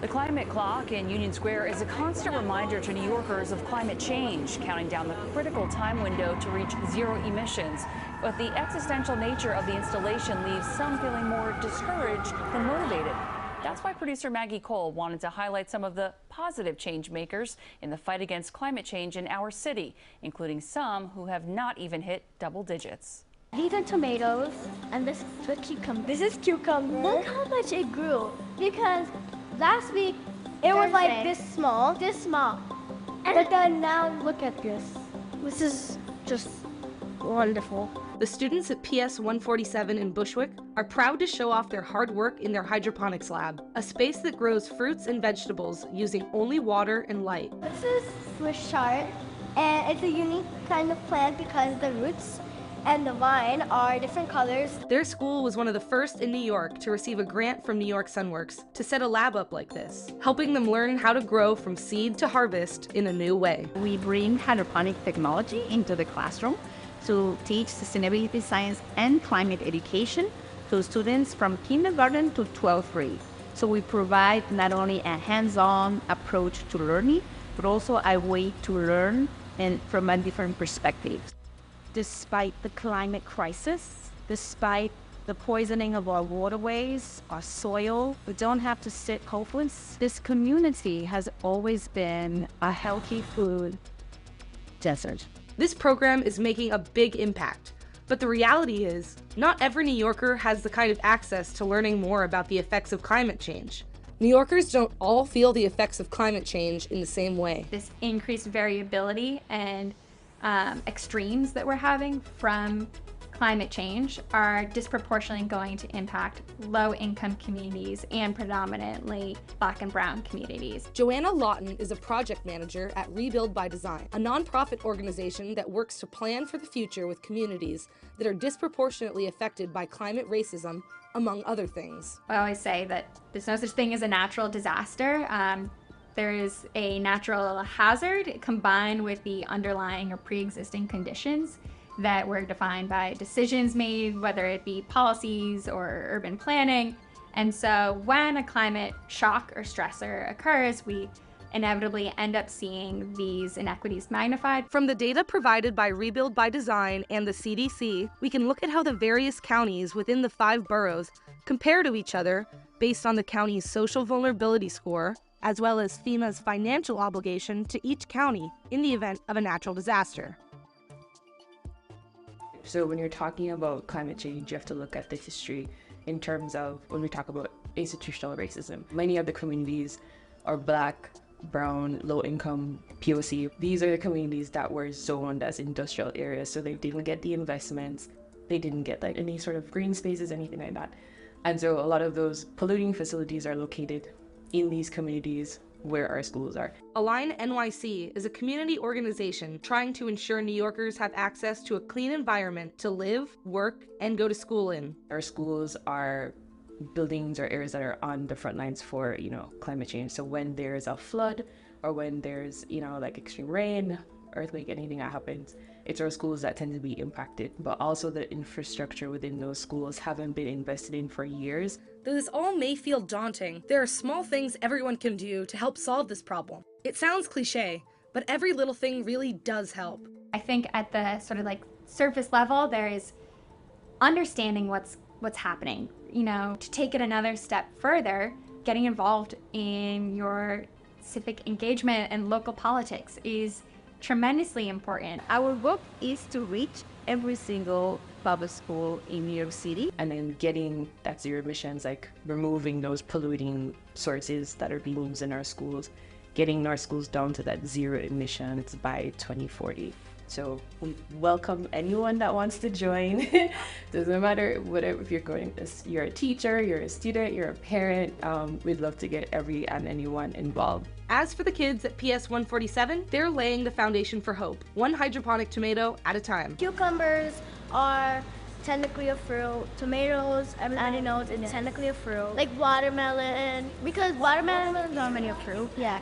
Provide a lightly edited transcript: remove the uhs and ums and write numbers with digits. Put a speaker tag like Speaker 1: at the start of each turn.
Speaker 1: The climate clock in Union Square is a constant reminder to New Yorkers of climate change, counting down the critical time window to reach zero emissions. But the existential nature of the installation leaves some feeling more discouraged than motivated. That's why producer Maggie Cole wanted to highlight some of the positive change makers in the fight against climate change in our city, including some who have not even hit double digits.
Speaker 2: These are tomatoes, and this is the cucumber. This is cucumber. Look how much it grew, because last week it was like this small. But then now look at this. This is just wonderful.
Speaker 3: The students at PS 147 in Bushwick are proud to show off their hard work in their Hydroponics Lab, a space that grows fruits and vegetables using only water and light.
Speaker 2: This is Swiss chard, and it's a unique kind of plant because the roots and the vine are different colors.
Speaker 3: Their school was one of the first in New York to receive a grant from New York Sunworks to set a lab up like this, helping them learn how to grow from seed to harvest in a new way.
Speaker 4: We bring hydroponic technology into the classroom to teach sustainability science and climate education to students from kindergarten to 12th grade. So we provide not only a hands-on approach to learning, but also a way to learn and from a different perspective. Despite the climate crisis, despite the poisoning of our waterways, our soil, we don't have to sit hopeless. This community has always been a healthy food desert.
Speaker 3: This program is making a big impact, but the reality is, not every New Yorker has the kind of access to learning more about the effects of climate change. New Yorkers don't all feel the effects of climate change in the same way.
Speaker 5: This increased variability and extremes that we're having from climate change are disproportionately going to impact low-income communities and predominantly Black and Brown communities.
Speaker 3: Joanna Lawton is a project manager at Rebuild by Design, a nonprofit organization that works to plan for the future with communities that are disproportionately affected by climate racism, among other things.
Speaker 5: I always say that there's no such thing as a natural disaster. There is a natural hazard combined with the underlying or pre-existing conditions that were defined by decisions made, whether it be policies or urban planning. And so when a climate shock or stressor occurs, we inevitably end up seeing these inequities magnified.
Speaker 3: From the data provided by Rebuild by Design and the CDC, we can look at how the various counties within the 5 boroughs compare to each other based on the county's social vulnerability score, as well as FEMA's financial obligation to each county in the event of a natural disaster.
Speaker 6: So when you're talking about climate change, you have to look at the history in terms of when we talk about institutional racism. Many of the communities are Black, Brown, low-income, POC. These are the communities that were zoned as industrial areas, so they didn't get the investments, they didn't get like any sort of green spaces, anything like that. And so a lot of those polluting facilities are located in these communities where our schools are.
Speaker 3: Align NYC is a community organization trying to ensure New Yorkers have access to a clean environment to live, work, and go to school in.
Speaker 6: Our schools are buildings or areas that are on the front lines for, climate change. So when there's a flood or when there's, like extreme rain, earthquake, anything that happens, it's our schools that tend to be impacted. But also the infrastructure within those schools haven't been invested in for years.
Speaker 3: Though this all may feel daunting, there are small things everyone can do to help solve this problem. It sounds cliche, but every little thing really does help.
Speaker 5: I think at the sort of like surface level, there is understanding what's happening. To take it another step further, getting involved in your civic engagement and local politics is tremendously important.
Speaker 4: Our goal is to reach every single public school in New York City.
Speaker 6: And then getting that zero emissions, like removing those polluting sources that are being used in our schools, getting our schools down to that zero emissions by 2040. So we welcome anyone that wants to join. Doesn't matter whatever, if you're a teacher, you're a student, you're a parent, we'd love to get every and anyone involved.
Speaker 3: As for the kids at PS 147, they're laying the foundation for hope, one hydroponic tomato at a time.
Speaker 2: Cucumbers are technically a fruit. Tomatoes, everybody knows it's technically a fruit. Like watermelon, because watermelon is not really a fruit. Yeah.